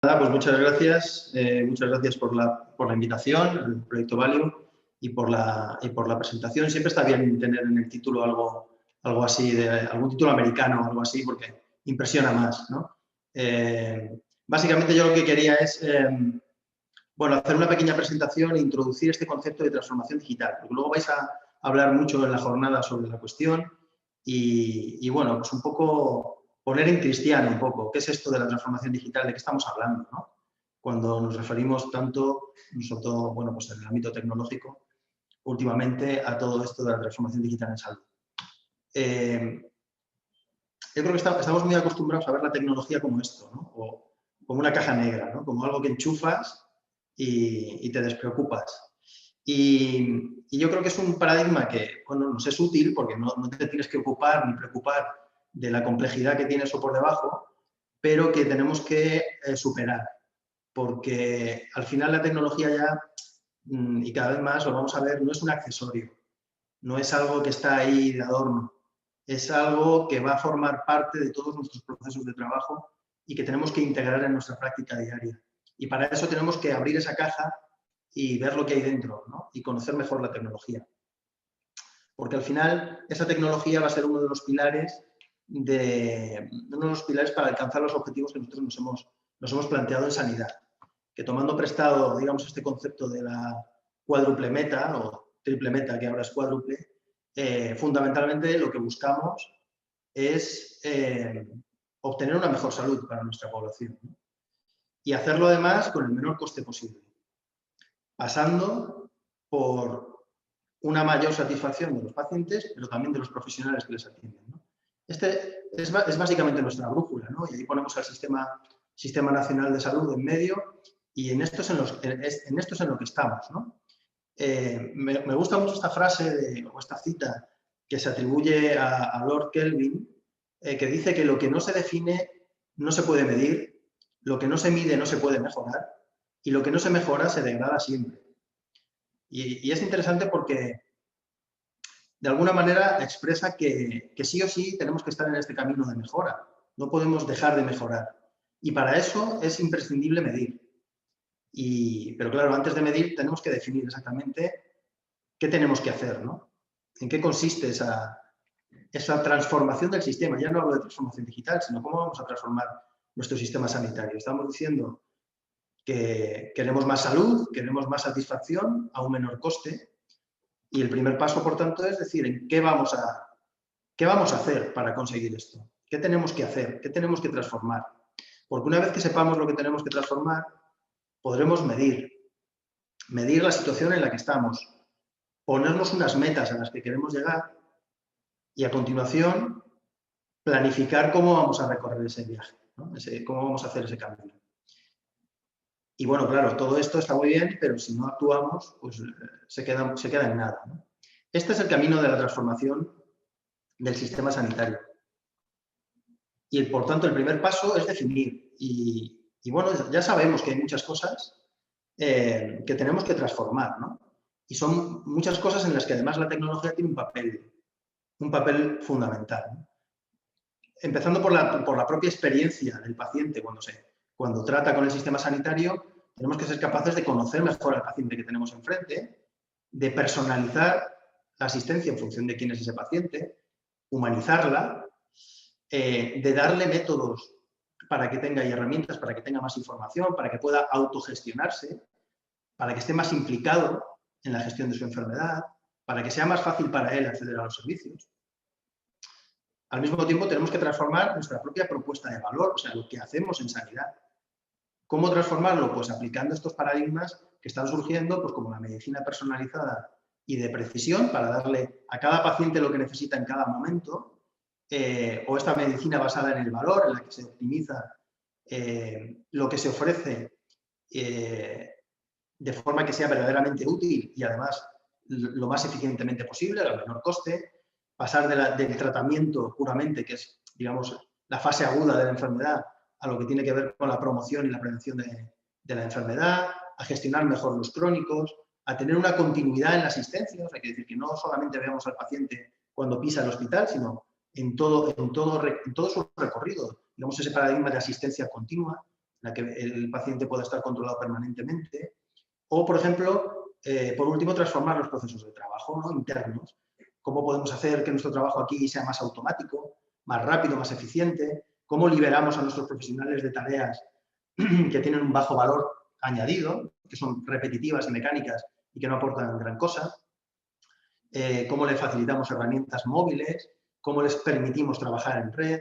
Nada, pues muchas gracias por la invitación, el proyecto Value y por la presentación. Siempre está bien tener en el título algo así, algún título americano o algo así, porque impresiona más, ¿no? Básicamente yo lo que quería es, hacer una pequeña presentación e introducir este concepto de transformación digital, porque luego vais a hablar mucho en la jornada sobre la cuestión y bueno, pues un poco poner en cristiano un poco qué es esto de la transformación digital, de qué estamos hablando, ¿no? Cuando nos referimos tanto, sobre todo, bueno, pues en el ámbito tecnológico, últimamente a todo esto de la transformación digital en salud. Yo creo que estamos muy acostumbrados a ver la tecnología como esto, ¿no? O como una caja negra, ¿no? Como algo que enchufas y te despreocupas. Y yo creo que es un paradigma que, bueno, nos es útil porque no te tienes que ocupar ni preocupar de la complejidad que tiene eso por debajo, pero que tenemos que superar, porque al final la tecnología ya, y cada vez más lo vamos a ver, no es un accesorio, no es algo que está ahí de adorno, es algo que va a formar parte de todos nuestros procesos de trabajo y que tenemos que integrar en nuestra práctica diaria. Y para eso tenemos que abrir esa caja y ver lo que hay dentro, ¿no? Y conocer mejor la tecnología. Porque al final esa tecnología va a ser uno de los pilares para alcanzar los objetivos que nosotros nos hemos planteado en sanidad. Que tomando prestado, digamos, este concepto de la cuádruple meta o triple meta, que ahora es cuádruple, fundamentalmente lo que buscamos es obtener una mejor salud para nuestra población, ¿no? Y hacerlo además con el menor coste posible, pasando por una mayor satisfacción de los pacientes, pero también de los profesionales que les atienden, ¿no? Este es básicamente nuestra brújula, ¿no? Y ahí ponemos al Sistema Nacional de Salud en medio y en esto es en lo que estamos, ¿no? Me gusta mucho esta frase o esta cita que se atribuye a Lord Kelvin, que dice que lo que no se define no se puede medir, lo que no se mide no se puede mejorar y lo que no se mejora se degrada siempre. Y es interesante porque de alguna manera expresa que sí o sí tenemos que estar en este camino de mejora. No podemos dejar de mejorar. Y para eso es imprescindible medir. Pero claro, antes de medir tenemos que definir exactamente qué tenemos que hacer, ¿no? En qué consiste esa transformación del sistema. Ya no hablo de transformación digital, sino cómo vamos a transformar nuestro sistema sanitario. Estamos diciendo que queremos más salud, queremos más satisfacción a un menor coste. Y el primer paso, por tanto, es decir, ¿qué vamos a hacer para conseguir esto? ¿Qué tenemos que hacer? ¿Qué tenemos que transformar? Porque una vez que sepamos lo que tenemos que transformar, podremos medir la situación en la que estamos, ponernos unas metas a las que queremos llegar y, a continuación, planificar cómo vamos a recorrer ese viaje, ¿no? Cómo vamos a hacer ese camino. Y bueno, claro, todo esto está muy bien, pero si no actuamos, pues se queda en nada, ¿no? Este es el camino de la transformación del sistema sanitario. Y, por tanto, el primer paso es definir. Y bueno, ya sabemos que hay muchas cosas que tenemos que transformar, ¿no? Y son muchas cosas en las que además la tecnología tiene un papel fundamental, ¿no? Empezando por la propia experiencia del paciente cuando trata con el sistema sanitario, tenemos que ser capaces de conocer mejor al paciente que tenemos enfrente, de personalizar la asistencia en función de quién es ese paciente, humanizarla, de darle métodos para que tenga y herramientas para que tenga más información, para que pueda autogestionarse, para que esté más implicado en la gestión de su enfermedad, para que sea más fácil para él acceder a los servicios. Al mismo tiempo, tenemos que transformar nuestra propia propuesta de valor, o sea, lo que hacemos en sanidad. ¿Cómo transformarlo? Pues aplicando estos paradigmas que están surgiendo, pues como la medicina personalizada y de precisión para darle a cada paciente lo que necesita en cada momento, o esta medicina basada en el valor, en la que se optimiza lo que se ofrece de forma que sea verdaderamente útil y además lo más eficientemente posible, al menor coste, pasar del tratamiento puramente, que es, digamos, la fase aguda de la enfermedad, a lo que tiene que ver con la promoción y la prevención de la enfermedad, a gestionar mejor los crónicos, a tener una continuidad en la asistencia, o sea, que decir que no solamente veamos al paciente cuando pisa el hospital, sino en todo su recorrido, digamos, ese paradigma de asistencia continua, la que el paciente pueda estar controlado permanentemente. O, por ejemplo, por último, transformar los procesos de trabajo, ¿no?, internos. ¿Cómo podemos hacer que nuestro trabajo aquí sea más automático, más rápido, más eficiente? ¿Cómo liberamos a nuestros profesionales de tareas que tienen un bajo valor añadido, que son repetitivas y mecánicas y que no aportan gran cosa? ¿Cómo les facilitamos herramientas móviles? ¿Cómo les permitimos trabajar en red?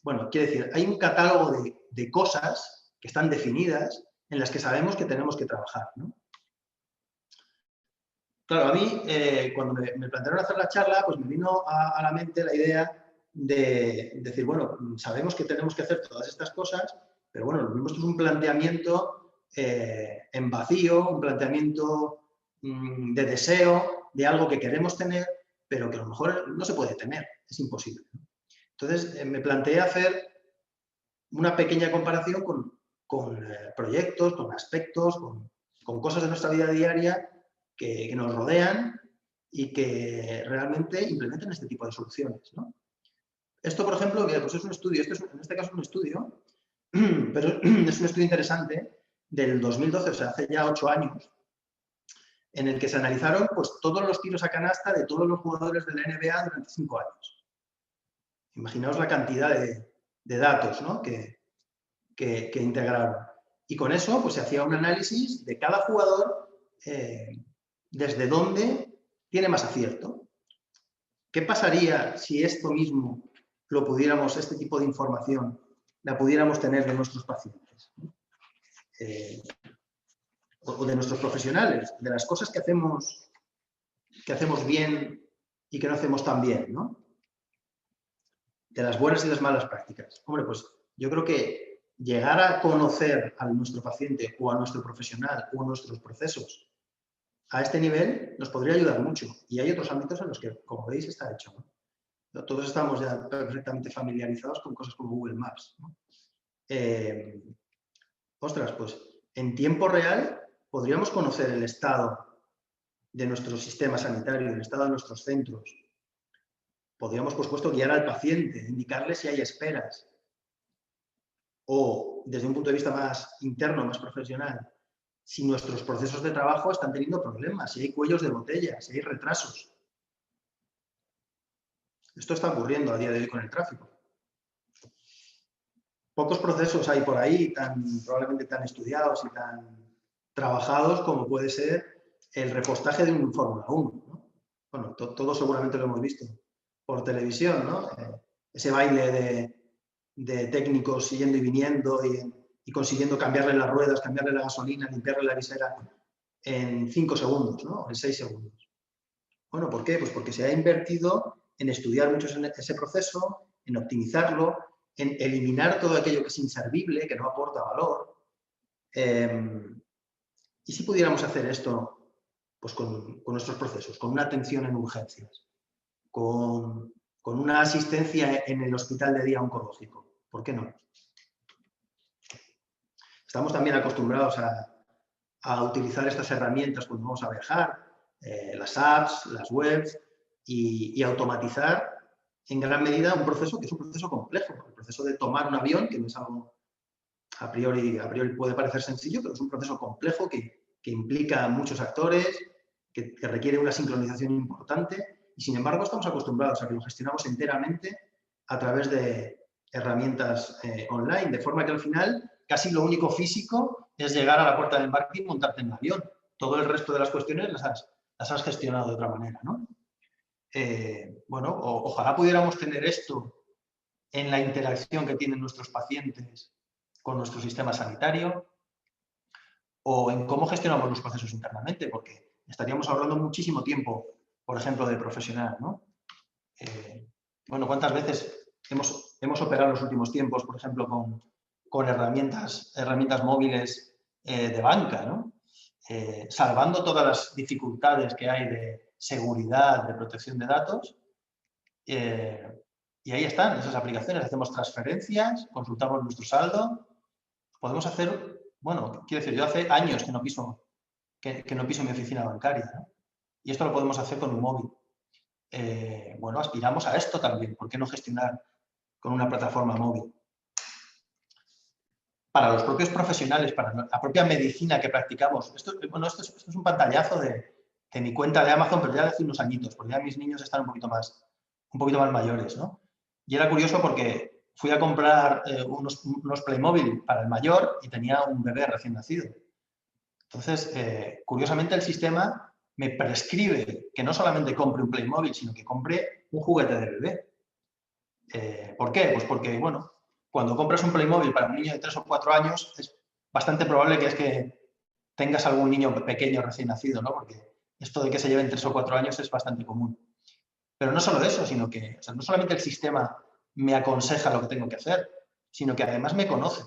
Bueno, quiere decir, hay un catálogo de cosas que están definidas en las que sabemos que tenemos que trabajar, ¿no? Claro, a mí, cuando me plantearon hacer la charla, pues me vino a la mente la idea de decir, bueno, sabemos que tenemos que hacer todas estas cosas, pero bueno, lo mismo esto es un planteamiento en vacío, un planteamiento de deseo, de algo que queremos tener, pero que a lo mejor no se puede tener, es imposible, ¿no? Entonces, me planteé hacer una pequeña comparación con proyectos, con aspectos, con cosas de nuestra vida diaria que nos rodean y que realmente implementan este tipo de soluciones, ¿no? Esto, por ejemplo, pues es un estudio, en este caso es un estudio, pero es un estudio interesante del 2012, o sea, hace ya 8 años, en el que se analizaron pues, todos los tiros a canasta de todos los jugadores de la NBA durante 5 años. Imaginaos la cantidad de datos, ¿no?, que integraron. Y con eso pues, se hacía un análisis de cada jugador, desde dónde tiene más acierto. ¿Qué pasaría si esto mismo lo pudiéramos, este tipo de información, la pudiéramos tener de nuestros pacientes? O de nuestros profesionales, de las cosas que hacemos bien y que no hacemos tan bien, ¿no? De las buenas y las malas prácticas. Hombre, pues yo creo que llegar a conocer a nuestro paciente o a nuestro profesional o a nuestros procesos a este nivel nos podría ayudar mucho. Y hay otros ámbitos en los que, como veis, está hecho, ¿no? Todos estamos ya perfectamente familiarizados con cosas como Google Maps, ¿no? Ostras, pues en tiempo real podríamos conocer el estado de nuestro sistema sanitario, el estado de nuestros centros. Podríamos, por supuesto, guiar al paciente, indicarle si hay esperas. O, desde un punto de vista más interno, más profesional, si nuestros procesos de trabajo están teniendo problemas, si hay cuellos de botella, si hay retrasos. Esto está ocurriendo a día de hoy con el tráfico. Pocos procesos hay por ahí probablemente tan estudiados y tan trabajados como puede ser el repostaje de un Fórmula 1, ¿no? Bueno, todos seguramente lo hemos visto por televisión, ¿no? Ese baile de técnicos yendo y viniendo y consiguiendo cambiarle las ruedas, cambiarle la gasolina, limpiarle la visera en 5 segundos, ¿no? En 6 segundos. Bueno, ¿por qué? Pues porque se ha invertido en estudiar mucho ese proceso, en optimizarlo, en eliminar todo aquello que es inservible, que no aporta valor. ¿Y si pudiéramos hacer esto pues con nuestros procesos, con una atención en urgencias, con una asistencia en el hospital de día oncológico? ¿Por qué no? Estamos también acostumbrados a utilizar estas herramientas cuando vamos a viajar, las apps, las webs, y automatizar en gran medida un proceso que es un proceso complejo. El proceso de tomar un avión, que no es algo a priori puede parecer sencillo, pero es un proceso complejo que implica a muchos actores, que requiere una sincronización importante, y sin embargo estamos acostumbrados a que lo gestionamos enteramente a través de herramientas online, de forma que al final casi lo único físico es llegar a la puerta de embarque y montarte en el avión. Todo el resto de las cuestiones las has gestionado de otra manera, ¿no? Bueno, ojalá pudiéramos tener esto en la interacción que tienen nuestros pacientes con nuestro sistema sanitario o en cómo gestionamos los procesos internamente, porque estaríamos ahorrando muchísimo tiempo, por ejemplo, de profesional, ¿no? Bueno, ¿cuántas veces hemos operado en los últimos tiempos, por ejemplo, con herramientas móviles de banca, ¿no? Salvando todas las dificultades que hay de seguridad, de protección de datos, y ahí están esas aplicaciones, hacemos transferencias, consultamos nuestro saldo, podemos hacer, bueno, quiero decir, yo hace años que no piso mi oficina bancaria, ¿no? Y esto lo podemos hacer con un móvil. Bueno, aspiramos a esto también, ¿por qué no gestionar con una plataforma móvil? para los propios profesionales, para la propia medicina que practicamos. Esto es un pantallazo de mi cuenta de Amazon, pero ya de hace unos añitos, porque ya mis niños están un poquito más mayores, ¿no? Y era curioso porque fui a comprar unos Playmobil para el mayor y tenía un bebé recién nacido. Entonces, curiosamente, el sistema me prescribe que no solamente compre un Playmobil, sino que compre un juguete de bebé. ¿Por qué? Pues porque, bueno, cuando compras un Playmobil para un niño de 3 o 4 años, es bastante probable que tengas algún niño pequeño recién nacido, ¿no? Porque esto de que se lleven 3 o 4 años es bastante común. Pero no solo eso, sino que, o sea, no solamente el sistema me aconseja lo que tengo que hacer, sino que además me conoce.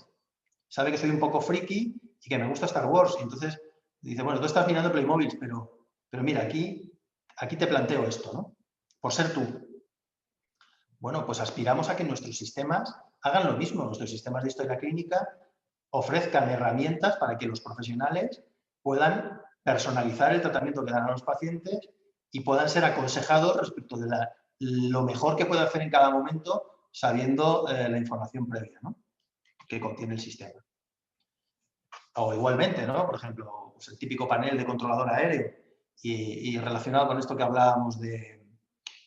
Sabe que soy un poco friki y que me gusta Star Wars. Y entonces dice, bueno, tú estás mirando Playmobil, pero mira, aquí te planteo esto, ¿no? Por ser tú. Bueno, pues aspiramos a que nuestros sistemas hagan lo mismo. Nuestros sistemas de historia clínica ofrezcan herramientas para que los profesionales puedan personalizar el tratamiento que dan a los pacientes y puedan ser aconsejados respecto de lo mejor que puede hacer en cada momento sabiendo la información previa, ¿no?, que contiene el sistema. O igualmente, ¿no?, por ejemplo, pues el típico panel de controlador aéreo y relacionado con esto que hablábamos de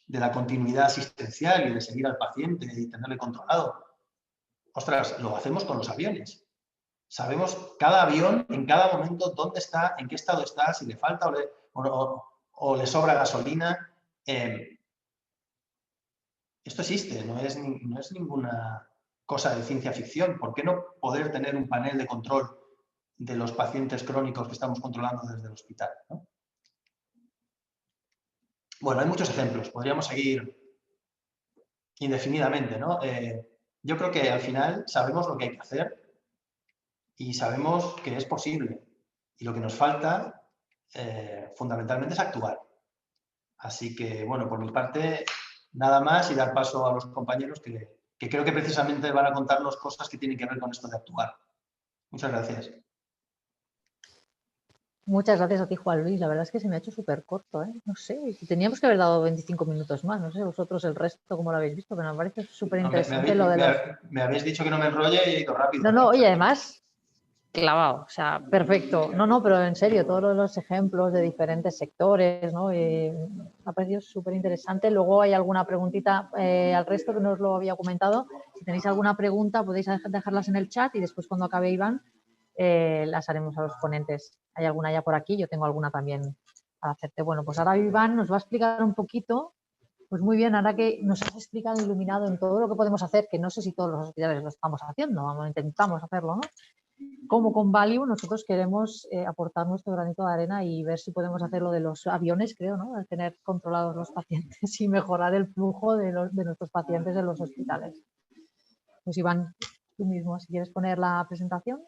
la continuidad asistencial y de seguir al paciente y tenerle controlado. Ostras, lo hacemos con los aviones. Sabemos cada avión en cada momento dónde está, en qué estado está, si le falta o le sobra gasolina. Esto existe, no es ninguna cosa de ciencia ficción. ¿Por qué no poder tener un panel de control de los pacientes crónicos que estamos controlando desde el hospital, ¿no? Bueno, hay muchos ejemplos. Podríamos seguir indefinidamente, ¿no? Yo creo que al final sabemos lo que hay que hacer y sabemos que es posible. Y lo que nos falta fundamentalmente es actuar. Así que, bueno, por mi parte, nada más y dar paso a los compañeros que creo que precisamente van a contarnos cosas que tienen que ver con esto de actuar. Muchas gracias. Muchas gracias a ti, Juan Luis. La verdad es que se me ha hecho súper corto, ¿eh? No sé, teníamos que haber dado 25 minutos más. No sé vosotros el resto cómo lo habéis visto, pero me parece súper interesante lo de los... Me habéis dicho que no me enrolle y he ido rápido. No, oye, además, clavado, o sea, perfecto. No, pero en serio, todos los ejemplos de diferentes sectores, ¿no? Me ha parecido súper interesante. Luego hay alguna preguntita al resto que no os lo había comentado. Si tenéis alguna pregunta podéis dejarlas en el chat y después cuando acabe Iván las haremos a los ponentes. Hay alguna ya por aquí, yo tengo alguna también para hacerte. Bueno, pues ahora Iván nos va a explicar un poquito, pues muy bien, ahora que nos has explicado, iluminado en todo lo que podemos hacer, que no sé si todos los hospitales lo estamos haciendo, intentamos hacerlo, ¿no? Como con Value nosotros queremos aportar nuestro granito de arena y ver si podemos hacer lo de los aviones, creo, ¿no? De tener controlados los pacientes y mejorar el flujo de nuestros pacientes en los hospitales. Pues Iván, tú mismo, si quieres poner la presentación.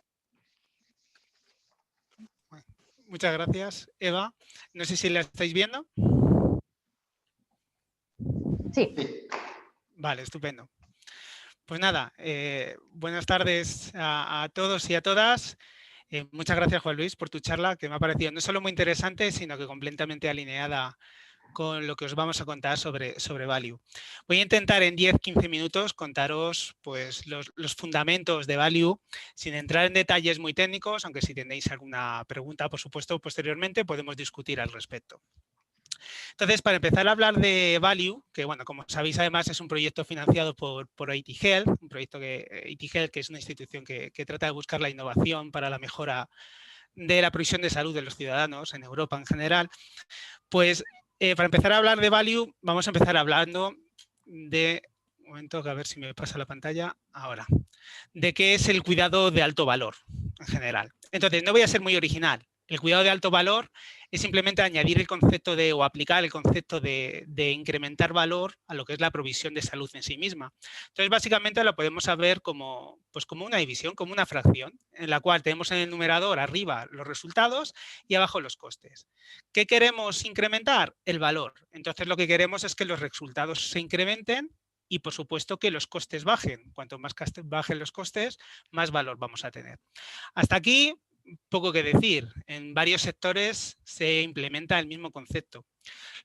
Muchas gracias, Eva. No sé si la estáis viendo. Sí. Vale, estupendo. Pues nada, buenas tardes a todos y a todas. Muchas gracias, Juan Luis, por tu charla, que me ha parecido no solo muy interesante, sino que completamente alineada con lo que os vamos a contar sobre Value. Voy a intentar en 10-15 minutos contaros pues, los fundamentos de Value, sin entrar en detalles muy técnicos, aunque si tenéis alguna pregunta, por supuesto, posteriormente podemos discutir al respecto. Entonces, para empezar a hablar de Value, que bueno, como sabéis además es un proyecto financiado por IT Health, un proyecto que IT Health, que es una institución que trata de buscar la innovación para la mejora de la provisión de salud de los ciudadanos en Europa en general, pues para empezar a hablar de Value, vamos a empezar hablando de, un momento, a ver si me pasa la pantalla, ahora, de qué es el cuidado de alto valor en general. Entonces, no voy a ser muy original. El cuidado de alto valor es simplemente añadir el concepto de, o aplicar el concepto de incrementar valor a lo que es la provisión de salud en sí misma. Entonces, básicamente lo podemos ver como, pues como una división, como una fracción, en la cual tenemos en el numerador arriba los resultados y abajo los costes. ¿Qué queremos incrementar? El valor. Entonces, lo que queremos es que los resultados se incrementen y, por supuesto, que los costes bajen. Cuanto más bajen los costes, más valor vamos a tener. Hasta aquí, poco que decir. En varios sectores se implementa el mismo concepto.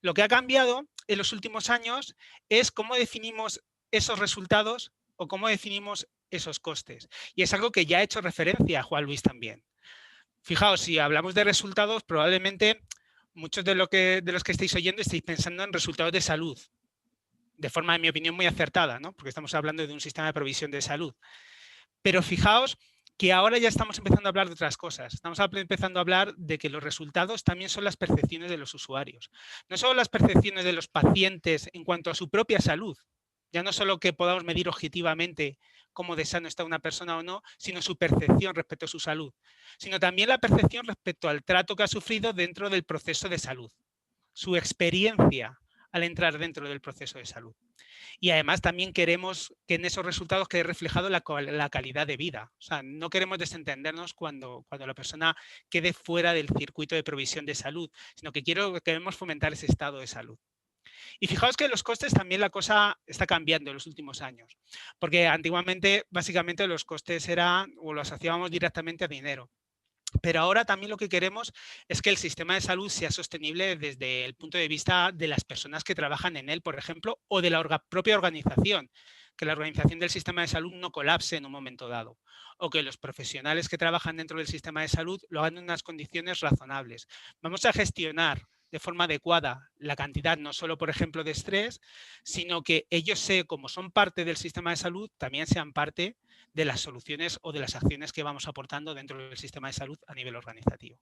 Lo que ha cambiado en los últimos años es cómo definimos esos resultados o cómo definimos esos costes. Y es algo que ya ha hecho referencia Juan Luis también. Fijaos, si hablamos de resultados, probablemente muchos de los que estáis oyendo estáis pensando en resultados de salud, de forma, en mi opinión, muy acertada, ¿no? Porque estamos hablando de un sistema de provisión de salud. Pero fijaos que ahora ya estamos empezando a hablar de otras cosas. Estamos empezando a hablar de que los resultados también son las percepciones de los usuarios. No solo las percepciones de los pacientes en cuanto a su propia salud, ya no solo que podamos medir objetivamente cómo de sano está una persona o no, sino su percepción respecto a su salud, sino también la percepción respecto al trato que ha sufrido dentro del proceso de salud, su experiencia al entrar dentro del proceso de salud. Y además también queremos que en esos resultados quede reflejado la calidad de vida. O sea, no queremos desentendernos cuando la persona quede fuera del circuito de provisión de salud, sino que queremos fomentar ese estado de salud. Y fijaos que los costes también la cosa está cambiando en los últimos años, porque antiguamente básicamente los costes eran o los asociábamos directamente a dinero. Pero ahora también lo que queremos es que el sistema de salud sea sostenible desde el punto de vista de las personas que trabajan en él, por ejemplo, o de la propia organización, que la organización del sistema de salud no colapse en un momento dado, o que los profesionales que trabajan dentro del sistema de salud lo hagan en unas condiciones razonables. Vamos a gestionar de forma adecuada la cantidad, no solo, por ejemplo, de estrés, sino que ellos, como son parte del sistema de salud, también sean parte de las soluciones o de las acciones que vamos aportando dentro del sistema de salud a nivel organizativo.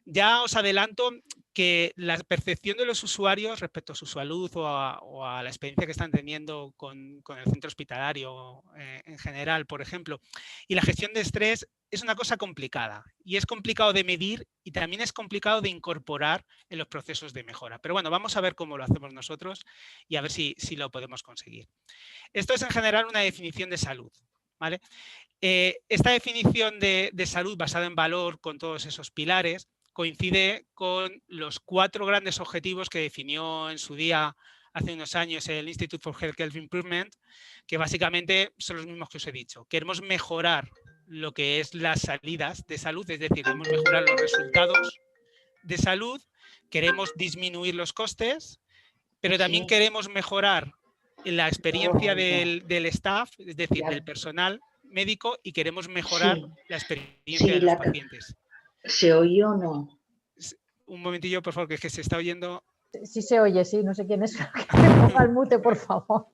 Ya os adelanto que la percepción de los usuarios respecto a su salud o a la experiencia que están teniendo con el centro hospitalario en general, por ejemplo, y la gestión de estrés es una cosa complicada y es complicado de medir y también es complicado de incorporar en los procesos de mejora. Pero bueno, vamos a ver cómo lo hacemos nosotros y a ver si lo podemos conseguir. Esto es en general una definición de salud, ¿vale? Esta definición de salud basada en valor con todos esos pilares coincide con los 4 grandes objetivos que definió en su día, hace unos años, el Institute for Health Improvement, que básicamente son los mismos que os he dicho. Queremos mejorar lo que es las salidas de salud, es decir, queremos mejorar los resultados de salud, queremos disminuir los costes, pero también queremos mejorar la experiencia del staff, es decir, del personal médico, y queremos mejorar la experiencia de los pacientes. ¿Se oye o no? Un momentillo, por favor, que es que se está oyendo. Sí se oye, sí, no sé quién es. Que me ponga al mute, por favor.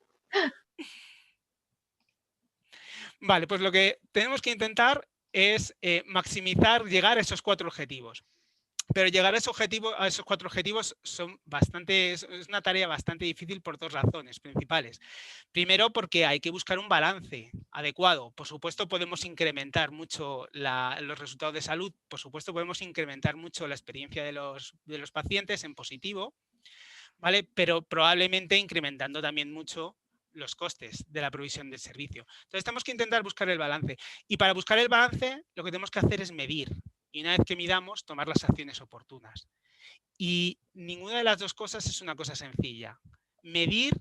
Vale, pues lo que tenemos que intentar es maximizar, llegar a esos 4 objetivos. Pero llegar a esos 4 objetivos es una tarea bastante difícil por 2 razones principales. Primero, porque hay que buscar un balance adecuado. Por supuesto, podemos incrementar mucho los resultados de salud, por supuesto, podemos incrementar mucho la experiencia de los pacientes en positivo, ¿vale? Pero probablemente incrementando también mucho los costes de la provisión del servicio. Entonces, tenemos que intentar buscar el balance. Y para buscar el balance, lo que tenemos que hacer es medir. Y una vez que midamos, tomar las acciones oportunas. Y ninguna de las 2 cosas es una cosa sencilla. Medir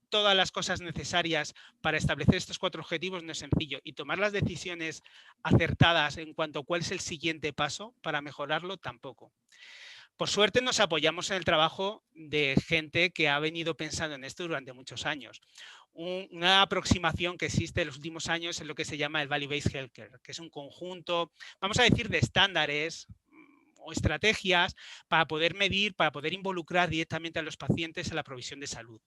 todas las cosas necesarias para establecer estos 4 objetivos no es sencillo. Y tomar las decisiones acertadas en cuanto a cuál es el siguiente paso para mejorarlo tampoco. Por suerte nos apoyamos en el trabajo de gente que ha venido pensando en esto durante muchos años. Una aproximación que existe en los últimos años es lo que se llama el Value-Based Healthcare, que es un conjunto, vamos a decir, de estándares o estrategias para poder medir, para poder involucrar directamente a los pacientes en la provisión de salud.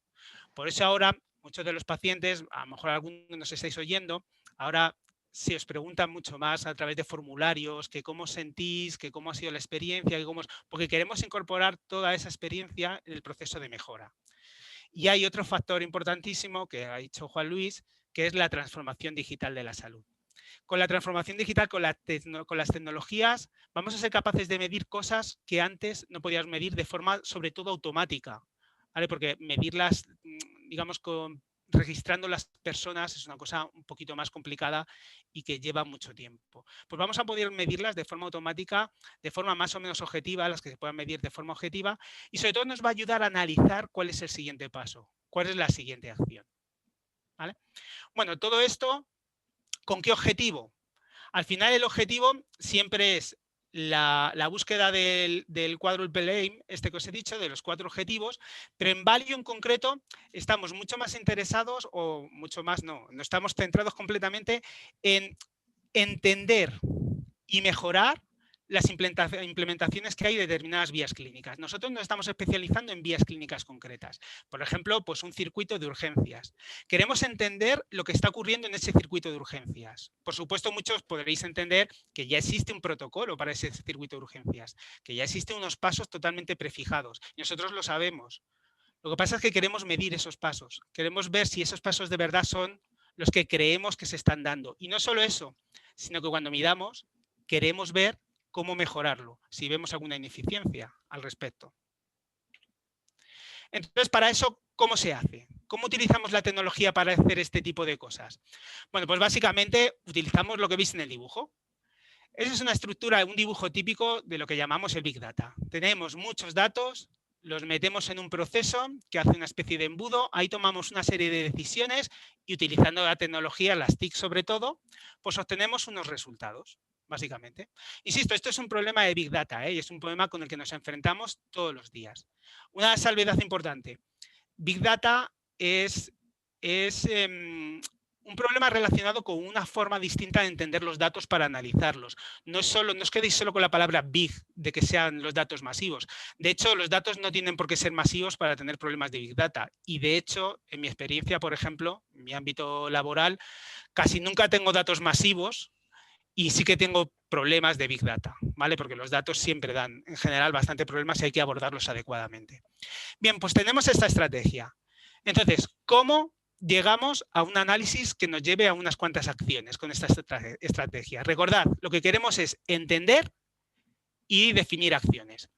Por eso ahora muchos de los pacientes, a lo mejor algunos nos estáis oyendo, ahora se os preguntan mucho más a través de formularios, que cómo sentís, que cómo ha sido la experiencia, porque queremos incorporar toda esa experiencia en el proceso de mejora. Y hay otro factor importantísimo que ha dicho Juan Luis, que es la transformación digital de la salud. Con la transformación digital, con las tecnologías, vamos a ser capaces de medir cosas que antes no podíamos medir de forma, sobre todo, automática, ¿vale? Porque medirlas, digamos, registrando las personas es una cosa un poquito más complicada y que lleva mucho tiempo. Pues vamos a poder medirlas de forma automática, de forma más o menos objetiva, las que se puedan medir de forma objetiva, y sobre todo nos va a ayudar a analizar cuál es el siguiente paso, cuál es la siguiente acción, ¿vale? Bueno, todo esto, ¿con qué objetivo? Al final el objetivo siempre es la búsqueda del quadruple aim, este que os he dicho, de los 4 objetivos, pero en Value en concreto estamos mucho más interesados, o mucho más no estamos centrados completamente en entender y mejorar las implementaciones que hay de determinadas vías clínicas. Nosotros nos estamos especializando en vías clínicas concretas. Por ejemplo, pues un circuito de urgencias. Queremos entender lo que está ocurriendo en ese circuito de urgencias. Por supuesto, muchos podréis entender que ya existe un protocolo para ese circuito de urgencias, que ya existen unos pasos totalmente prefijados. Y nosotros lo sabemos. Lo que pasa es que queremos medir esos pasos. Queremos ver si esos pasos de verdad son los que creemos que se están dando. Y no solo eso, sino que cuando midamos, queremos ver cómo mejorarlo, si vemos alguna ineficiencia al respecto. Entonces, para eso, ¿cómo se hace? ¿Cómo utilizamos la tecnología para hacer este tipo de cosas? Bueno, pues básicamente utilizamos lo que veis en el dibujo. Esa es una estructura, un dibujo típico de lo que llamamos el Big Data. Tenemos muchos datos, los metemos en un proceso que hace una especie de embudo, ahí tomamos una serie de decisiones y utilizando la tecnología, las TIC sobre todo, pues obtenemos unos resultados. Básicamente. Insisto, esto es un problema de Big Data, y es un problema con el que nos enfrentamos todos los días. Una salvedad importante. Big Data es un problema relacionado con una forma distinta de entender los datos para analizarlos. No os quedéis solo con la palabra big, de que sean los datos masivos. De hecho, los datos no tienen por qué ser masivos para tener problemas de Big Data. Y de hecho, en mi experiencia, por ejemplo, en mi ámbito laboral, casi nunca tengo datos masivos, y sí que tengo problemas de Big Data, ¿vale? Porque los datos siempre dan, en general, bastante problemas y hay que abordarlos adecuadamente. Bien, pues tenemos esta estrategia. Entonces, ¿cómo llegamos a un análisis que nos lleve a unas cuantas acciones con esta estrategia? Recordad, lo que queremos es entender y definir acciones.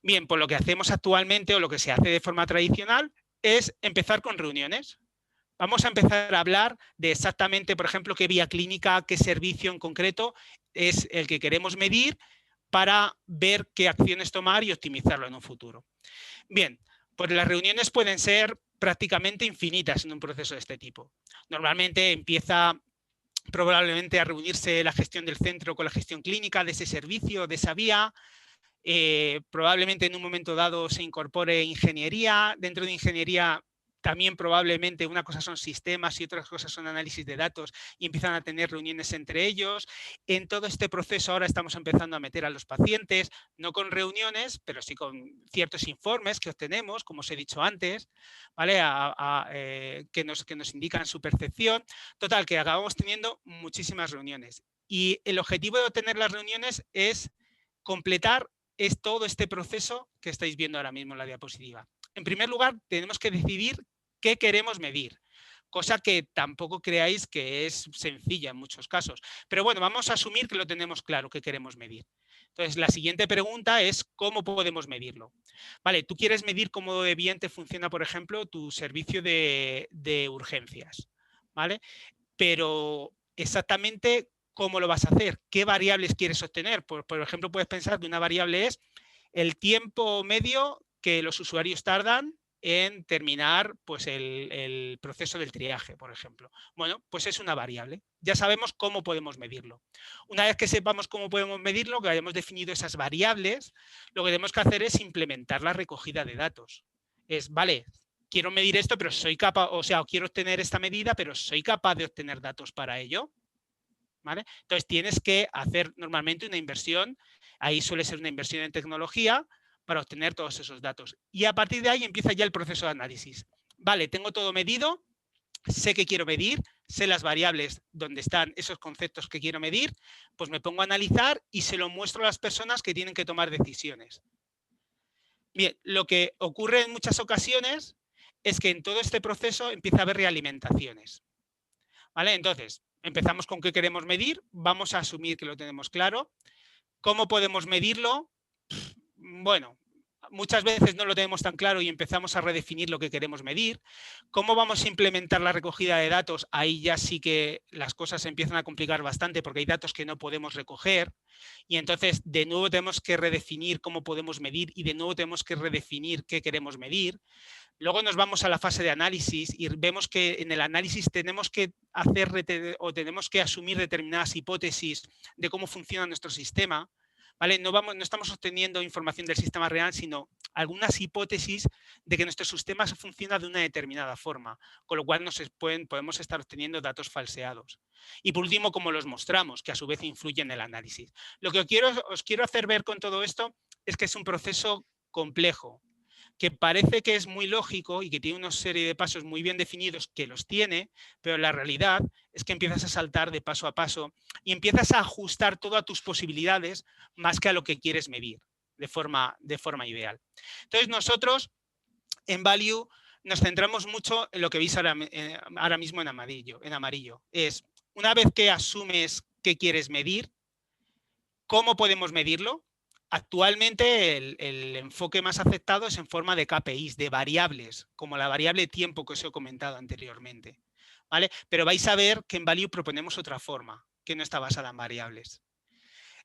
Bien, pues lo que hacemos actualmente o lo que se hace de forma tradicional es empezar con reuniones. Vamos a empezar a hablar de exactamente, por ejemplo, qué vía clínica, qué servicio en concreto es el que queremos medir para ver qué acciones tomar y optimizarlo en un futuro. Bien, pues las reuniones pueden ser prácticamente infinitas en un proceso de este tipo. Normalmente empieza probablemente a reunirse la gestión del centro con la gestión clínica de ese servicio, de esa vía. Probablemente en un momento dado se incorpore ingeniería. Dentro de ingeniería también probablemente una cosa son sistemas y otras cosas son análisis de datos y empiezan a tener reuniones entre ellos. En todo este proceso ahora estamos empezando a meter a los pacientes, no con reuniones, pero sí con ciertos informes que obtenemos, como os he dicho antes, ¿vale? Que nos indican su percepción. Total, que acabamos teniendo muchísimas reuniones. Y el objetivo de obtener las reuniones es completar todo este proceso que estáis viendo ahora mismo en la diapositiva. En primer lugar, tenemos que decidir qué queremos medir, cosa que tampoco creáis que es sencilla en muchos casos. Pero bueno, vamos a asumir que lo tenemos claro, qué queremos medir. Entonces, la siguiente pregunta es ¿cómo podemos medirlo? Vale, tú quieres medir cómo de bien te funciona, por ejemplo, tu servicio de urgencias, ¿vale? Pero exactamente ¿cómo lo vas a hacer? ¿Qué variables quieres obtener? Por ejemplo, puedes pensar que una variable es el tiempo medio que los usuarios tardan en terminar pues, el proceso del triaje, por ejemplo. Bueno, pues es una variable. Ya sabemos cómo podemos medirlo. Una vez que sepamos cómo podemos medirlo, que hayamos definido esas variables, lo que tenemos que hacer es implementar la recogida de datos. Es, vale, quiero medir esto, pero soy capaz, o sea, quiero obtener esta medida, pero soy capaz de obtener datos para ello. ¿Vale? Entonces tienes que hacer normalmente una inversión, ahí suele ser una inversión en tecnología para obtener todos esos datos. Y a partir de ahí empieza ya el proceso de análisis. Vale, tengo todo medido, sé que quiero medir, sé las variables donde están esos conceptos que quiero medir, pues me pongo a analizar y se lo muestro a las personas que tienen que tomar decisiones. Bien, lo que ocurre en muchas ocasiones es que en todo este proceso empieza a haber realimentaciones. ¿Vale? Entonces, empezamos con qué queremos medir, vamos a asumir que lo tenemos claro. ¿Cómo podemos medirlo? Bueno, muchas veces no lo tenemos tan claro y empezamos a redefinir lo que queremos medir. ¿Cómo vamos a implementar la recogida de datos? Ahí ya sí que las cosas se empiezan a complicar bastante porque hay datos que no podemos recoger y entonces de nuevo tenemos que redefinir cómo podemos medir y de nuevo tenemos que redefinir qué queremos medir. Luego nos vamos a la fase de análisis y vemos que en el análisis tenemos que hacer o tenemos que asumir determinadas hipótesis de cómo funciona nuestro sistema ¿vale? No estamos obteniendo información del sistema real, sino algunas hipótesis de que nuestro sistema funciona de una determinada forma, con lo cual podemos estar obteniendo datos falseados. Y por último, cómo los mostramos, que a su vez influyen en el análisis. Lo que os quiero hacer ver con todo esto es que es un proceso complejo, que parece que es muy lógico y que tiene una serie de pasos muy bien definidos, que los tiene, pero la realidad es que empiezas a saltar de paso a paso y empiezas a ajustar todo a tus posibilidades más que a lo que quieres medir de forma ideal. Entonces nosotros en Value nos centramos mucho en lo que veis ahora mismo en amarillo. Es una vez que asumes qué quieres medir, ¿cómo podemos medirlo? Actualmente el enfoque más aceptado es en forma de KPIs, de variables, como la variable tiempo que os he comentado anteriormente, ¿vale? Pero vais a ver que en Value proponemos otra forma, que no está basada en variables.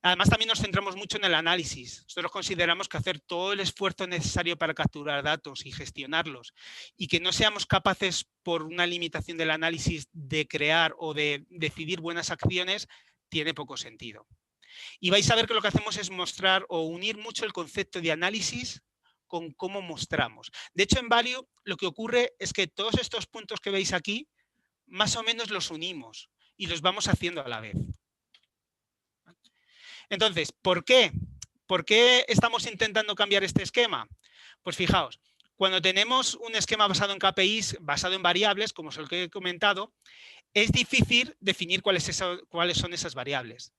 Además, también nos centramos mucho en el análisis. Nosotros consideramos que hacer todo el esfuerzo necesario para capturar datos y gestionarlos y que no seamos capaces, por una limitación del análisis, de crear o de decidir buenas acciones, tiene poco sentido. Y vais a ver que lo que hacemos es mostrar o unir mucho el concepto de análisis con cómo mostramos. De hecho, en Value lo que ocurre es que todos estos puntos que veis aquí, más o menos los unimos y los vamos haciendo a la vez. Entonces, ¿por qué? ¿Por qué estamos intentando cambiar este esquema? Pues fijaos, cuando tenemos un esquema basado en KPIs, basado en variables, como es el que he comentado, es difícil definir cuáles son esas variables.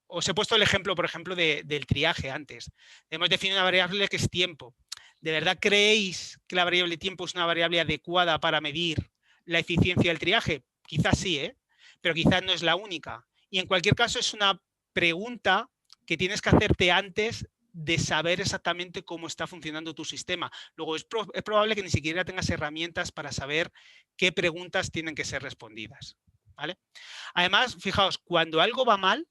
Os he puesto el ejemplo, por ejemplo, del triaje antes. Hemos definido una variable que es tiempo. ¿De verdad creéis que la variable tiempo es una variable adecuada para medir la eficiencia del triaje? Quizás sí, pero quizás no es la única. Y en cualquier caso es una pregunta que tienes que hacerte antes de saber exactamente cómo está funcionando tu sistema. Luego es probable que ni siquiera tengas herramientas para saber qué preguntas tienen que ser respondidas, ¿vale? Además, fijaos, cuando algo va mal,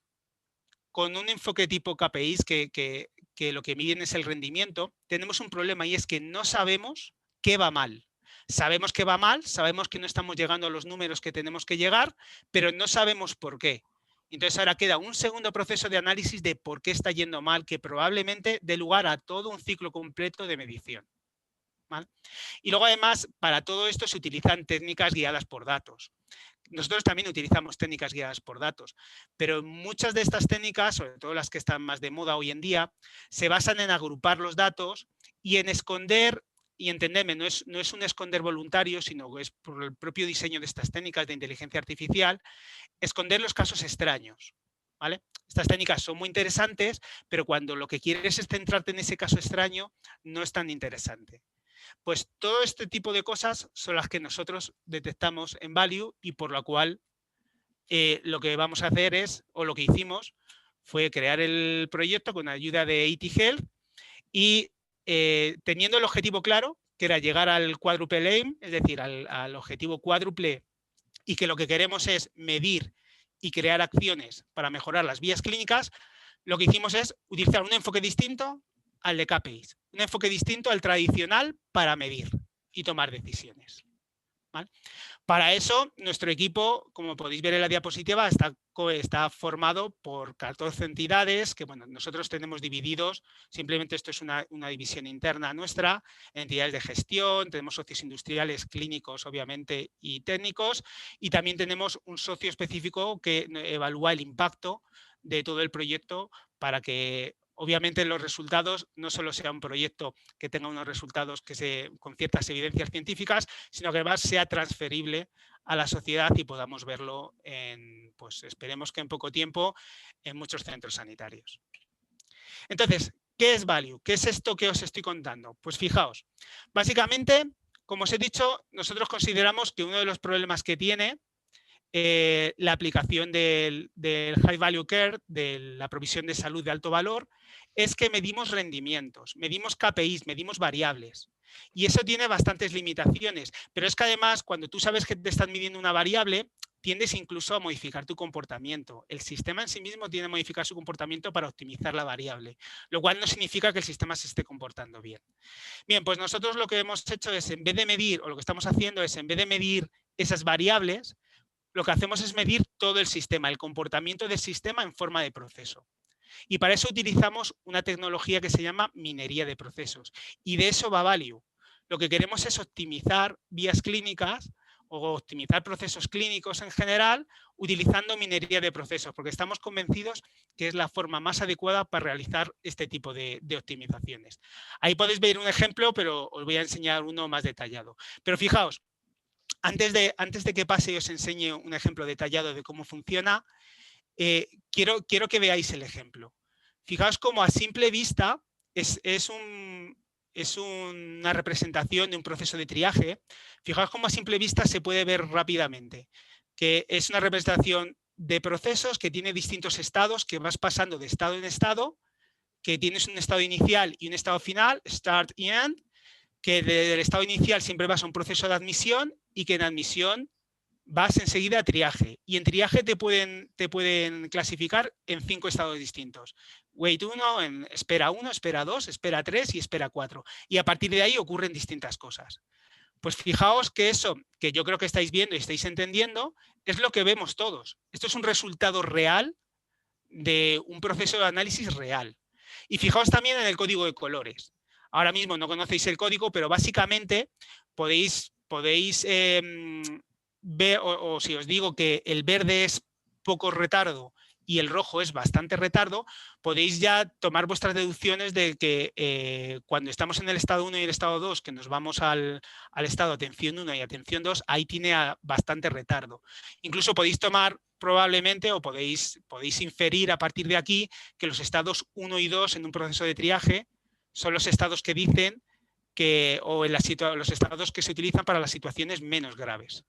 con un enfoque tipo KPIs que lo que miden es el rendimiento, tenemos un problema y es que no sabemos qué va mal. Sabemos que va mal, sabemos que no estamos llegando a los números que tenemos que llegar, pero no sabemos por qué. Entonces ahora queda un segundo proceso de análisis de por qué está yendo mal, que probablemente dé lugar a todo un ciclo completo de medición, ¿vale? Y luego además para todo esto se utilizan técnicas guiadas por datos. Nosotros también utilizamos técnicas guiadas por datos, pero muchas de estas técnicas, sobre todo las que están más de moda hoy en día, se basan en agrupar los datos y en esconder, y entendedme, no es un esconder voluntario, sino que es por el propio diseño de estas técnicas de inteligencia artificial, esconder los casos extraños, ¿vale? Estas técnicas son muy interesantes, pero cuando lo que quieres es centrarte en ese caso extraño, no es tan interesante. Pues todo este tipo de cosas son las que nosotros detectamos en Value y por lo cual lo que vamos a hacer es, o lo que hicimos, fue crear el proyecto con ayuda de IT Health y teniendo el objetivo claro, que era llegar al quadruple aim, es decir, al objetivo cuádruple, y que lo que queremos es medir y crear acciones para mejorar las vías clínicas, lo que hicimos es utilizar un enfoque distinto al de KPIs, un enfoque distinto al tradicional para medir y tomar decisiones, ¿vale? Para eso, nuestro equipo, como podéis ver en la diapositiva, está formado por 14 entidades que, bueno, nosotros tenemos divididos, simplemente esto es una división interna nuestra, entidades de gestión, tenemos socios industriales, clínicos, obviamente, y técnicos, y también tenemos un socio específico que evalúa el impacto de todo el proyecto para que, obviamente, los resultados no solo sea un proyecto que tenga unos resultados con ciertas evidencias científicas, sino que además sea transferible a la sociedad y podamos verlo pues esperemos que en poco tiempo, en muchos centros sanitarios. Entonces, ¿qué es Value? ¿Qué es esto que os estoy contando? Pues fijaos, básicamente, como os he dicho, nosotros consideramos que uno de los problemas que tiene la aplicación del High Value Care, de la provisión de salud de alto valor, es que medimos rendimientos, medimos KPIs, medimos variables. Y eso tiene bastantes limitaciones, pero es que además cuando tú sabes que te están midiendo una variable, tiendes incluso a modificar tu comportamiento. El sistema en sí mismo tiende a modificar su comportamiento para optimizar la variable, lo cual no significa que el sistema se esté comportando bien. Bien, pues nosotros lo que hemos hecho es, en vez de medir, o lo que estamos haciendo es, en vez de medir esas variables, lo que hacemos es medir todo el sistema, el comportamiento del sistema en forma de proceso. Y para eso utilizamos una tecnología que se llama minería de procesos. Y de eso va Value. Lo que queremos es optimizar vías clínicas o optimizar procesos clínicos en general utilizando minería de procesos, porque estamos convencidos que es la forma más adecuada para realizar este tipo de optimizaciones. Ahí podéis ver un ejemplo, pero os voy a enseñar uno más detallado. Pero fijaos, antes de que pase y os enseñe un ejemplo detallado de cómo funciona, quiero que veáis el ejemplo. Fijaos cómo a simple vista es una representación de un proceso de triaje. Fijaos cómo a simple vista se puede ver rápidamente, que es una representación de procesos que tiene distintos estados, que vas pasando de estado en estado, que tienes un estado inicial y un estado final, start y end, que del estado inicial siempre vas a un proceso de admisión y que en admisión vas enseguida a triaje. Y en triaje te pueden clasificar en 5 estados distintos. Wait 1, en espera 1, espera 2, espera 3 y espera 4. Y a partir de ahí ocurren distintas cosas. Pues fijaos que eso que yo creo que estáis viendo y estáis entendiendo es lo que vemos todos. Esto es un resultado real de un proceso de análisis real. Y fijaos también en el código de colores. Ahora mismo no conocéis el código, pero básicamente podéis ver, o si os digo que el verde es poco retardo y el rojo es bastante retardo, podéis ya tomar vuestras deducciones de que cuando estamos en el estado 1 y el estado 2, que nos vamos al estado atención 1 y atención 2, ahí tiene bastante retardo. Incluso podéis tomar probablemente o podéis inferir a partir de aquí que los estados 1 y 2 en un proceso de triaje son los estados que dicen que, los estados que se utilizan para las situaciones menos graves,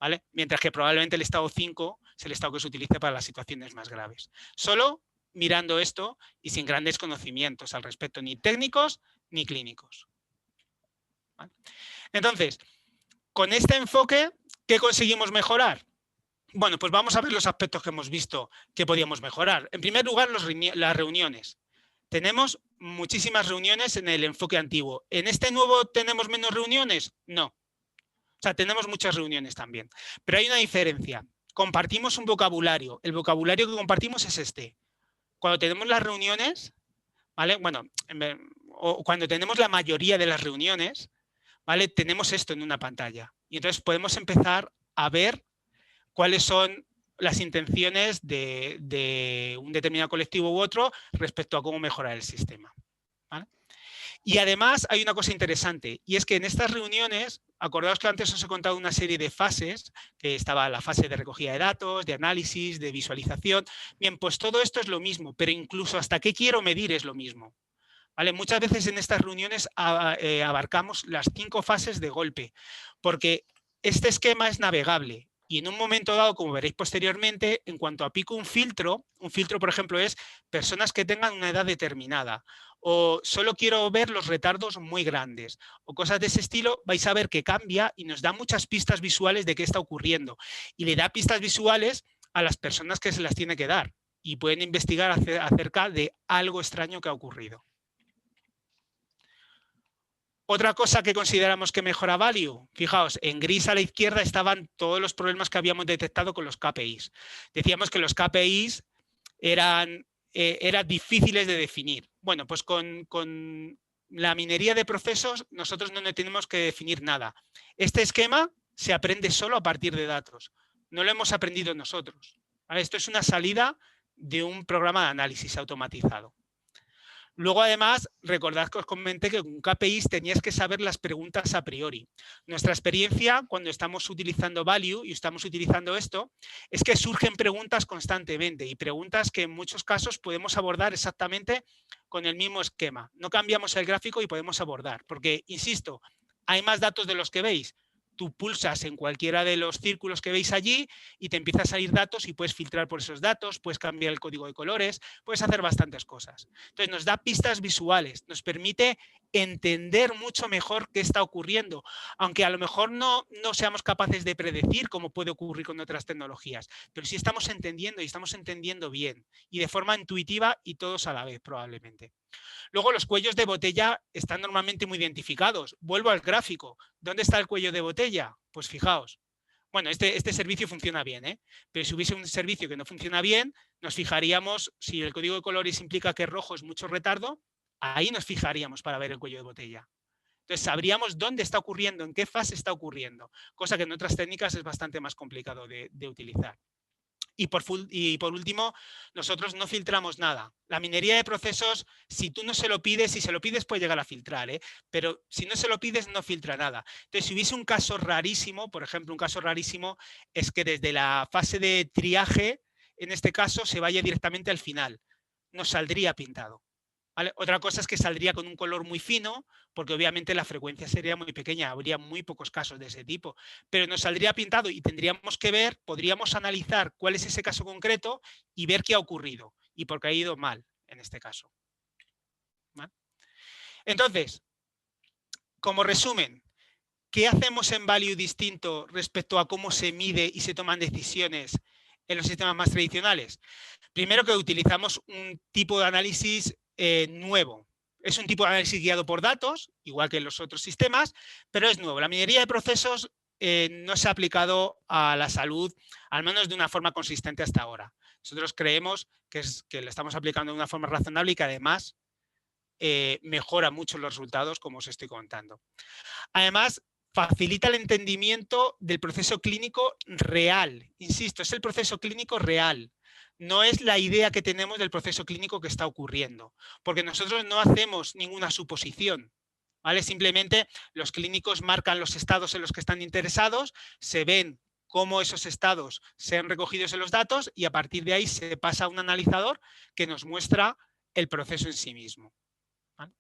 ¿vale? Mientras que probablemente el estado 5 es el estado que se utiliza para las situaciones más graves. Solo mirando esto y sin grandes conocimientos al respecto, ni técnicos ni clínicos, ¿vale? Entonces, con este enfoque, ¿qué conseguimos mejorar? Bueno, pues vamos a ver los aspectos que hemos visto que podíamos mejorar. En primer lugar, las reuniones. Tenemos muchísimas reuniones en el enfoque antiguo. ¿En este nuevo tenemos menos reuniones? No. O sea, tenemos muchas reuniones también. Pero hay una diferencia. Compartimos un vocabulario. El vocabulario que compartimos es este. Cuando tenemos las reuniones, ¿vale? Bueno, o cuando tenemos la mayoría de las reuniones, ¿vale? Tenemos esto en una pantalla. Y entonces podemos empezar a ver cuáles son las intenciones de un determinado colectivo u otro respecto a cómo mejorar el sistema, ¿vale? Y además hay una cosa interesante, y es que en estas reuniones, acordaos que antes os he contado una serie de fases, que estaba la fase de recogida de datos, de análisis, de visualización. Bien, pues todo esto es lo mismo, pero incluso hasta qué quiero medir es lo mismo, ¿vale? Muchas veces en estas reuniones abarcamos las 5 fases de golpe, porque este esquema es navegable. Y en un momento dado, como veréis posteriormente, en cuanto aplico un filtro, por ejemplo, es personas que tengan una edad determinada, o solo quiero ver los retardos muy grandes, o cosas de ese estilo, vais a ver que cambia y nos da muchas pistas visuales de qué está ocurriendo. Y le da pistas visuales a las personas que se las tiene que dar, y pueden investigar acerca de algo extraño que ha ocurrido. Otra cosa que consideramos que mejora Value, fijaos, en gris a la izquierda estaban todos los problemas que habíamos detectado con los KPIs. Decíamos que los KPIs eran difíciles de definir. Bueno, pues con la minería de procesos nosotros no tenemos que definir nada. Este esquema se aprende solo a partir de datos. No lo hemos aprendido nosotros, ¿vale? Esto es una salida de un programa de análisis automatizado. Luego, además, recordad que os comenté que con KPIs teníais que saber las preguntas a priori. Nuestra experiencia cuando estamos utilizando Value y estamos utilizando esto es que surgen preguntas constantemente y preguntas que en muchos casos podemos abordar exactamente con el mismo esquema. No cambiamos el gráfico y podemos abordar, porque, insisto, hay más datos de los que veis. Tú pulsas en cualquiera de los círculos que veis allí y te empieza a salir datos y puedes filtrar por esos datos, puedes cambiar el código de colores, puedes hacer bastantes cosas. Entonces nos da pistas visuales, nos permite entender mucho mejor qué está ocurriendo, aunque a lo mejor no seamos capaces de predecir cómo puede ocurrir con otras tecnologías, pero sí estamos entendiendo y estamos entendiendo bien y de forma intuitiva y todos a la vez probablemente. Luego los cuellos de botella están normalmente muy identificados. Vuelvo al gráfico. ¿Dónde está el cuello de botella? Pues fijaos, bueno, este servicio funciona bien, pero si hubiese un servicio que no funciona bien, nos fijaríamos, si el código de colores implica que rojo es mucho retardo, ahí nos fijaríamos para ver el cuello de botella. Entonces sabríamos dónde está ocurriendo, en qué fase está ocurriendo, cosa que en otras técnicas es bastante más complicado de utilizar. Y por último, nosotros no filtramos nada. La minería de procesos, si tú no se lo pides, si se lo pides puede llegar a filtrar, pero si no se lo pides no filtra nada. Entonces, si hubiese un caso rarísimo, por ejemplo, un caso rarísimo es que desde la fase de triaje, en este caso, se vaya directamente al final. Nos saldría pintado. ¿Vale? Otra cosa es que saldría con un color muy fino, porque obviamente la frecuencia sería muy pequeña, habría muy pocos casos de ese tipo, pero nos saldría pintado y tendríamos que ver, podríamos analizar cuál es ese caso concreto y ver qué ha ocurrido y por qué ha ido mal en este caso. ¿Vale? Entonces, como resumen, ¿qué hacemos en Value distinto respecto a cómo se mide y se toman decisiones en los sistemas más tradicionales? Primero, que utilizamos un tipo de análisis nuevo. Es un tipo de análisis guiado por datos, igual que en los otros sistemas, pero es nuevo. La minería de procesos no se ha aplicado a la salud, al menos de una forma consistente hasta ahora. Nosotros creemos que le estamos aplicando de una forma razonable y que además mejora mucho los resultados, como os estoy contando. Además, facilita el entendimiento del proceso clínico real. Insisto, es el proceso clínico real. No es la idea que tenemos del proceso clínico que está ocurriendo, porque nosotros no hacemos ninguna suposición, ¿vale? Simplemente los clínicos marcan los estados en los que están interesados, se ven cómo esos estados se han recogido en los datos y a partir de ahí se pasa a un analizador que nos muestra el proceso en sí mismo, ¿vale?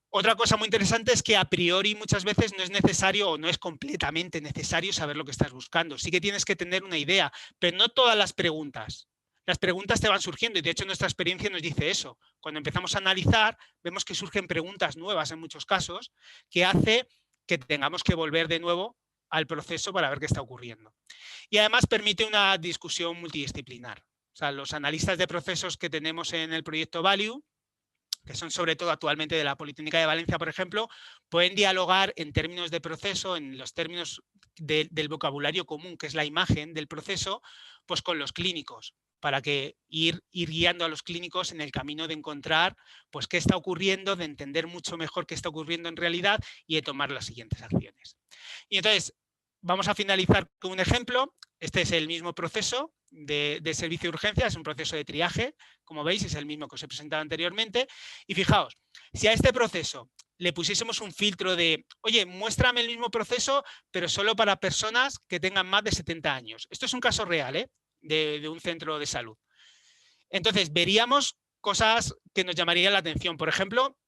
Otra cosa muy interesante es que a priori muchas veces no es necesario o no es completamente necesario saber lo que estás buscando. Sí que tienes que tener una idea, pero no todas las preguntas. Las preguntas te van surgiendo y de hecho nuestra experiencia nos dice eso. Cuando empezamos a analizar, vemos que surgen preguntas nuevas en muchos casos que hace que tengamos que volver de nuevo al proceso para ver qué está ocurriendo. Y además permite una discusión multidisciplinar. O sea, los analistas de procesos que tenemos en el proyecto Value, que son sobre todo actualmente de la Politécnica de Valencia, por ejemplo, pueden dialogar en términos de proceso, en los términos del vocabulario común, que es la imagen del proceso, pues con los clínicos, para que ir guiando a los clínicos en el camino de encontrar pues qué está ocurriendo, de entender mucho mejor qué está ocurriendo en realidad y de tomar las siguientes acciones. Y entonces, vamos a finalizar con un ejemplo. Este es el mismo proceso de servicio de urgencia, es un proceso de triaje, como veis, es el mismo que os he presentado anteriormente. Y fijaos, si a este proceso le pusiésemos un filtro de, oye, muéstrame el mismo proceso, pero solo para personas que tengan más de 70 años. Esto es un caso real, de un centro de salud. Entonces, veríamos cosas que nos llamarían la atención. Por ejemplo,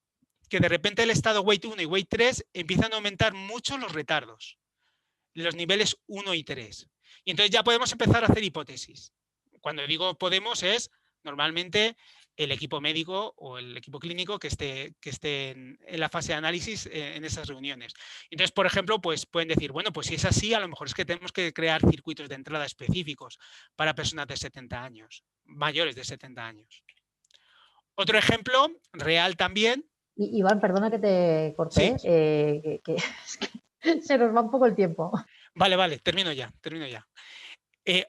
que de repente el estado Weight 1 y Weight 3 empiezan a aumentar mucho los retardos, los niveles 1 y 3. Y entonces ya podemos empezar a hacer hipótesis. Cuando digo podemos es normalmente el equipo médico o el equipo clínico que esté en la fase de análisis en esas reuniones. Entonces, por ejemplo, pues pueden decir, bueno, pues si es así, a lo mejor es que tenemos que crear circuitos de entrada específicos para personas de 70 años, mayores de 70 años. Otro ejemplo real también. Iván, perdona que te corté, sí. Es que se nos va un poco el tiempo. Vale, termino ya.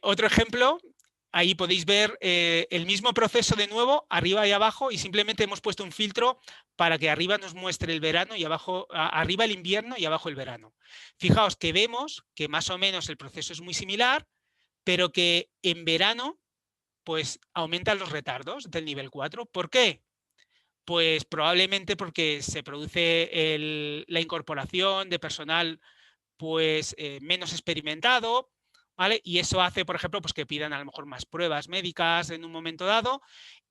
Otro ejemplo, ahí podéis ver el mismo proceso de nuevo, arriba y abajo, y simplemente hemos puesto un filtro para que arriba nos muestre el verano y abajo, arriba el invierno y abajo el verano. Fijaos que vemos que más o menos el proceso es muy similar, pero que en verano pues aumentan los retardos del nivel 4. ¿Por qué? Pues probablemente porque se produce la incorporación de personal pues menos experimentado, ¿vale? Y eso hace, por ejemplo, pues que pidan a lo mejor más pruebas médicas en un momento dado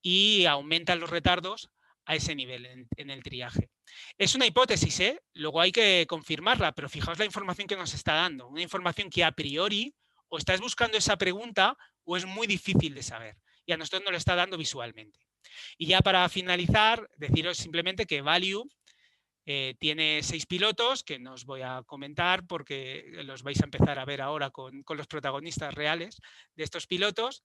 y aumentan los retardos a ese nivel en el triaje. Es una hipótesis, luego hay que confirmarla, pero fijaos la información que nos está dando, una información que a priori o estás buscando esa pregunta o es muy difícil de saber y a nosotros nos lo está dando visualmente. Y ya para finalizar, deciros simplemente que Value tiene 6 pilotos que no os voy a comentar porque los vais a empezar a ver ahora con los protagonistas reales de estos pilotos,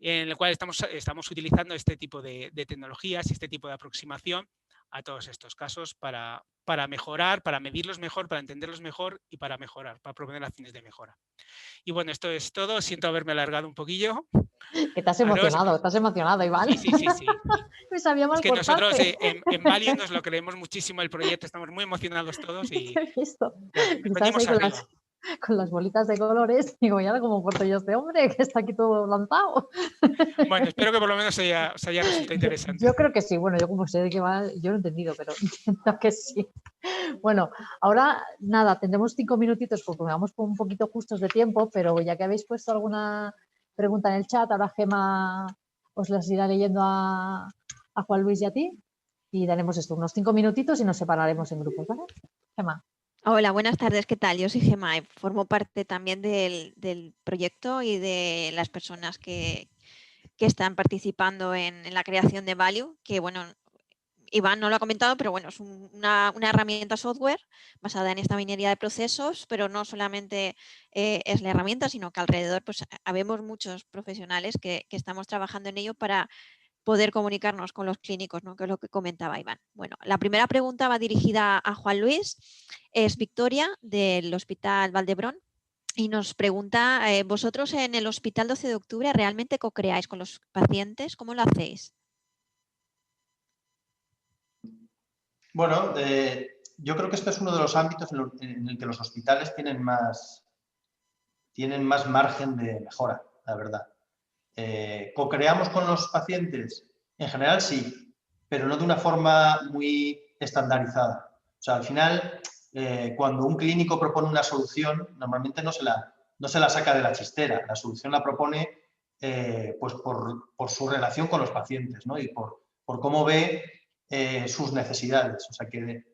en el cual estamos utilizando este tipo de tecnologías y este tipo de aproximación a todos estos casos para mejorar, para medirlos mejor, para entenderlos mejor y para mejorar, para proponer acciones de mejora. Y bueno, esto es todo. Siento haberme alargado un poquillo. Que estás emocionado, Iván. Sí. Me sabía mal Es que nosotros cortarte. en Value nos lo creemos muchísimo el proyecto, estamos muy emocionados todos y Te he visto. nos Estás ahí venimos arriba. con las bolitas de colores. Digo, ¿y ahora cómo porto yo a este hombre que está aquí todo lanzado? Bueno, espero que por lo menos os haya resultado interesante. Yo creo que sí. Bueno, yo como sé de qué va, yo lo he entendido, pero entiendo que sí. Bueno, ahora nada, tendremos 5 minutitos porque vamos un poquito justos de tiempo, pero ya que habéis puesto alguna pregunta en el chat, ahora Gemma os las irá leyendo a Juan Luis y a ti y daremos esto, unos 5 minutitos y nos separaremos en grupos, ¿vale? Gemma. Hola, buenas tardes, ¿qué tal? Yo soy Gemma y formo parte también del proyecto y de las personas que están participando en la creación de Value, que bueno, Iván no lo ha comentado, pero bueno, es una herramienta software basada en esta minería de procesos, pero no solamente es la herramienta, sino que alrededor pues habemos muchos profesionales que estamos trabajando en ello para poder comunicarnos con los clínicos, ¿no? Que es lo que comentaba Iván. Bueno, la primera pregunta va dirigida a Juan Luis, es Victoria del Hospital Valdebrón y nos pregunta, ¿vosotros en el Hospital 12 de Octubre realmente co-creáis con los pacientes? ¿Cómo lo hacéis? Bueno, yo creo que este es uno de los ámbitos en el que los hospitales tienen más margen de mejora, la verdad. ¿Co-creamos con los pacientes? En general sí, pero no de una forma muy estandarizada. O sea, al final, cuando un clínico propone una solución, normalmente no se la saca de la chistera. La solución la propone pues por su relación con los pacientes, ¿no? Y por cómo ve sus necesidades. O sea, que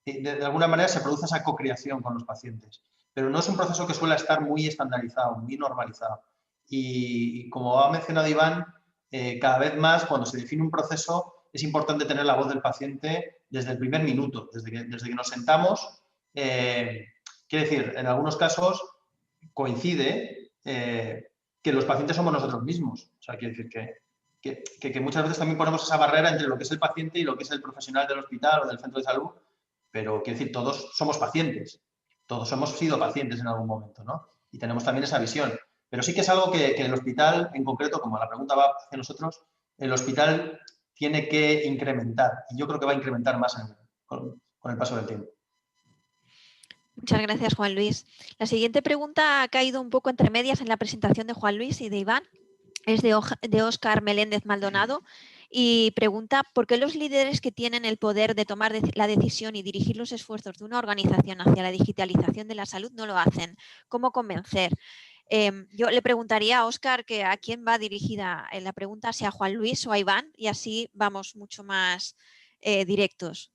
de alguna manera se produce esa co-creación con los pacientes. Pero no es un proceso que suele estar muy estandarizado, muy normalizado. Y como ha mencionado Iván, cada vez más cuando se define un proceso es importante tener la voz del paciente desde el primer minuto, desde que nos sentamos. Quiere decir, en algunos casos coincide que los pacientes somos nosotros mismos. O sea, quiere decir que muchas veces también ponemos esa barrera entre lo que es el paciente y lo que es el profesional del hospital o del centro de salud, pero quiere decir, todos somos pacientes, todos hemos sido pacientes en algún momento, ¿no? Y tenemos también esa visión. Pero sí que es algo que el hospital, en concreto, como la pregunta va hacia nosotros, el hospital tiene que incrementar. Y yo creo que va a incrementar más con el paso del tiempo. Muchas gracias, Juan Luis. La siguiente pregunta ha caído un poco entre medias en la presentación de Juan Luis y de Iván. Es de Óscar Meléndez Maldonado y pregunta ¿por qué los líderes que tienen el poder de tomar la decisión y dirigir los esfuerzos de una organización hacia la digitalización de la salud no lo hacen? ¿Cómo convencer? Yo le preguntaría a Óscar que a quién va dirigida la pregunta, si a Juan Luis o a Iván, y así vamos mucho más directos.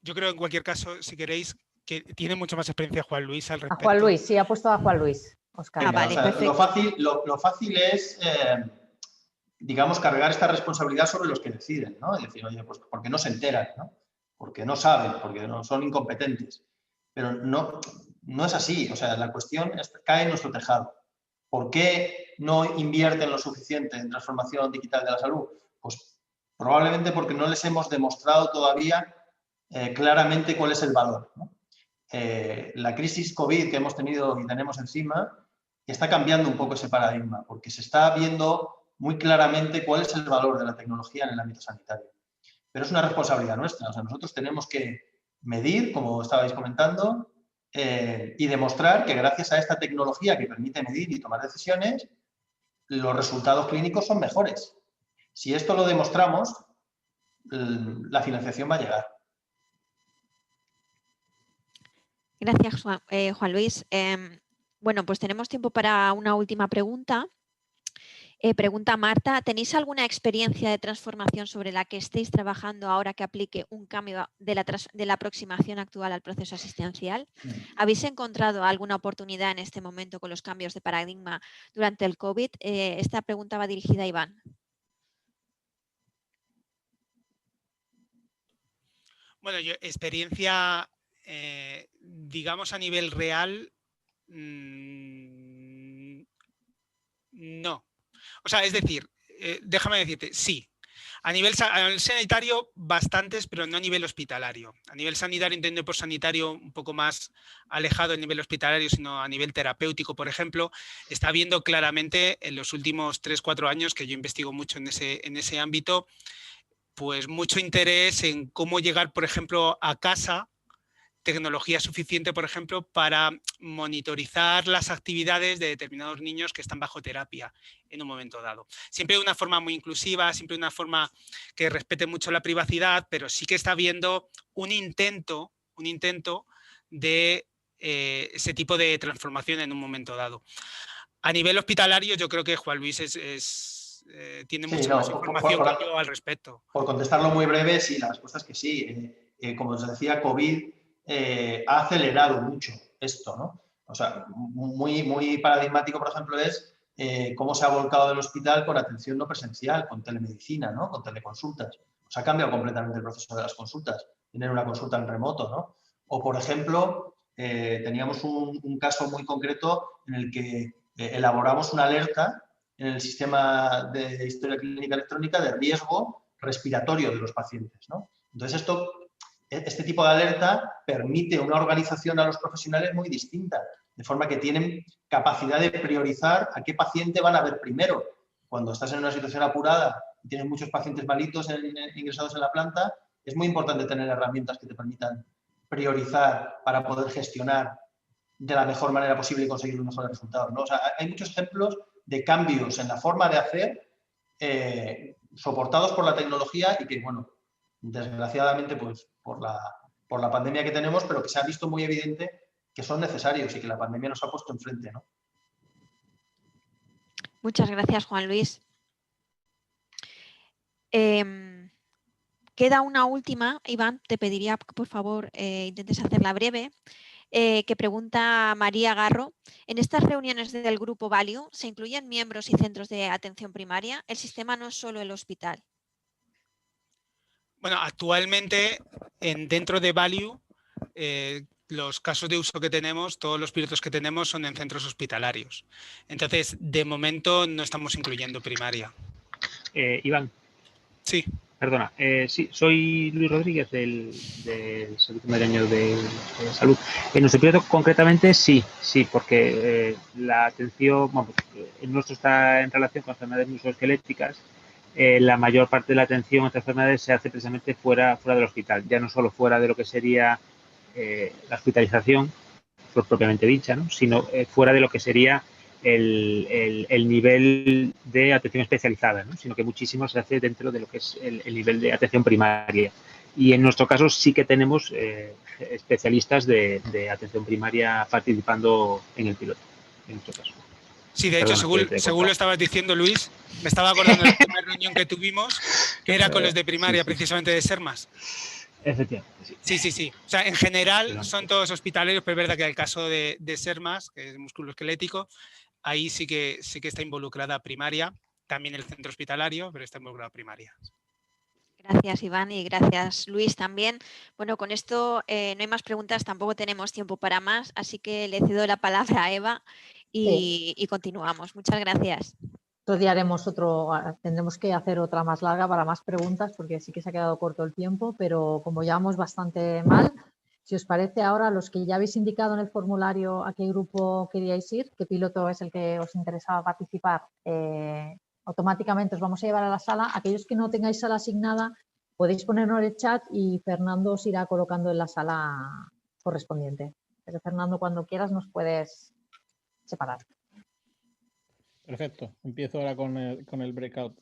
Yo creo en cualquier caso, si queréis, que tiene mucho más experiencia Juan Luis al respecto. A Juan Luis, sí, ha puesto a Juan Luis. Óscar. Ah, vale, o sea, perfecto. lo fácil es, digamos, cargar esta responsabilidad sobre los que deciden, ¿no? Es decir, oye, pues porque no se enteran, ¿no? Porque no saben, porque no son incompetentes. Pero no es así. O sea, la cuestión cae en nuestro tejado. ¿Por qué no invierten lo suficiente en transformación digital de la salud? Pues probablemente porque no les hemos demostrado todavía claramente cuál es el valor, ¿no? La crisis COVID que hemos tenido y tenemos encima está cambiando un poco ese paradigma, porque se está viendo muy claramente cuál es el valor de la tecnología en el ámbito sanitario. Pero es una responsabilidad nuestra. O sea, nosotros tenemos que medir, como estabais comentando, y demostrar que gracias a esta tecnología que permite medir y tomar decisiones, los resultados clínicos son mejores. Si esto lo demostramos, la financiación va a llegar. Gracias, Juan Luis. Bueno, pues tenemos tiempo para una última pregunta. Pregunta Marta, ¿tenéis alguna experiencia de transformación sobre la que estéis trabajando ahora que aplique un cambio de la aproximación actual al proceso asistencial? ¿Habéis encontrado alguna oportunidad en este momento con los cambios de paradigma durante el COVID? Esta pregunta va dirigida a Iván. Bueno, yo experiencia, digamos, a nivel real, no. O sea, es decir, déjame decirte, sí. A nivel sanitario, bastantes, pero no a nivel hospitalario. A nivel sanitario, entiendo por sanitario un poco más alejado del nivel hospitalario, sino a nivel terapéutico, por ejemplo, está viendo claramente en los últimos 3-4 años, que yo investigo mucho en ese ámbito, pues mucho interés en cómo llegar, por ejemplo, a casa, tecnología suficiente, por ejemplo, para monitorizar las actividades de determinados niños que están bajo terapia en un momento dado. Siempre de una forma muy inclusiva, siempre de una forma que respete mucho la privacidad, pero sí que está habiendo un intento de ese tipo de transformación en un momento dado. A nivel hospitalario, yo creo que Juan Luis tiene Sí, mucha no, más información que yo al respecto. Por contestarlo muy breve, sí, la respuesta es que sí. Como os decía, COVID ha acelerado mucho esto, ¿no? O sea, muy paradigmático, por ejemplo, es cómo se ha volcado el hospital con atención no presencial, con telemedicina, ¿no? Con teleconsultas. O sea, ha cambiado completamente el proceso de las consultas, tener una consulta en remoto, ¿no? O, por ejemplo, teníamos un caso muy concreto en el que elaboramos una alerta en el sistema de historia clínica electrónica de riesgo respiratorio de los pacientes, ¿no? Entonces, este tipo de alerta permite una organización a los profesionales muy distinta, de forma que tienen capacidad de priorizar a qué paciente van a ver primero. Cuando estás en una situación apurada y tienes muchos pacientes malitos ingresados en la planta, es muy importante tener herramientas que te permitan priorizar para poder gestionar de la mejor manera posible y conseguir los mejores resultados, ¿no? O sea, hay muchos ejemplos de cambios en la forma de hacer soportados por la tecnología y que, bueno, desgraciadamente, pues por la pandemia que tenemos, pero que se ha visto muy evidente que son necesarios y que la pandemia nos ha puesto enfrente, ¿no? Muchas gracias, Juan Luis. Queda una última, Iván, te pediría que por favor intentes hacerla breve, que pregunta María Garro. En estas reuniones del Grupo Value, ¿se incluyen miembros y centros de atención primaria? El sistema no es solo el hospital. Bueno, actualmente dentro de Value, los casos de uso que tenemos, todos los pilotos que tenemos son en centros hospitalarios. Entonces, de momento no estamos incluyendo primaria. Iván. Sí. Perdona, sí, soy Luis Rodríguez del Servicio Madrileño de Salud. En nuestro piloto concretamente sí, porque la atención, bueno, el nuestro está en relación con enfermedades musculoesqueléticas. La mayor parte de la atención a estas enfermedades se hace precisamente fuera del hospital, ya no solo fuera de lo que sería la hospitalización propiamente dicha, ¿no? Sino fuera de lo que sería el nivel de atención especializada, ¿no? Sino que muchísimo se hace dentro de lo que es el nivel de atención primaria. Y en nuestro caso sí que tenemos especialistas de atención primaria participando en el piloto, en nuestro caso. Sí, de hecho, según lo estabas diciendo, Luis, me estaba acordando de la primera reunión que tuvimos, que era con los de primaria, precisamente de Sermas. Efectivamente, sí. Sí. O sea, en general son todos hospitalarios, pero es verdad que el caso de Sermas, que es musculoesquelético, ahí sí que está involucrada primaria, también el centro hospitalario, pero está involucrada primaria. Gracias, Iván, y gracias, Luis, también. Bueno, con esto no hay más preguntas, tampoco tenemos tiempo para más, así que le cedo la palabra a Eva y continuamos. Muchas gracias. Otro día tendremos que hacer otra más larga para más preguntas, porque sí que se ha quedado corto el tiempo, pero como llevamos bastante mal, si os parece ahora, los que ya habéis indicado en el formulario a qué grupo queríais ir, qué piloto es el que os interesaba participar, automáticamente os vamos a llevar a la sala. Aquellos que no tengáis sala asignada, podéis ponernos en el chat y Fernando os irá colocando en la sala correspondiente. Pero Fernando, cuando quieras nos puedes separar. Perfecto. Empiezo ahora con el breakout.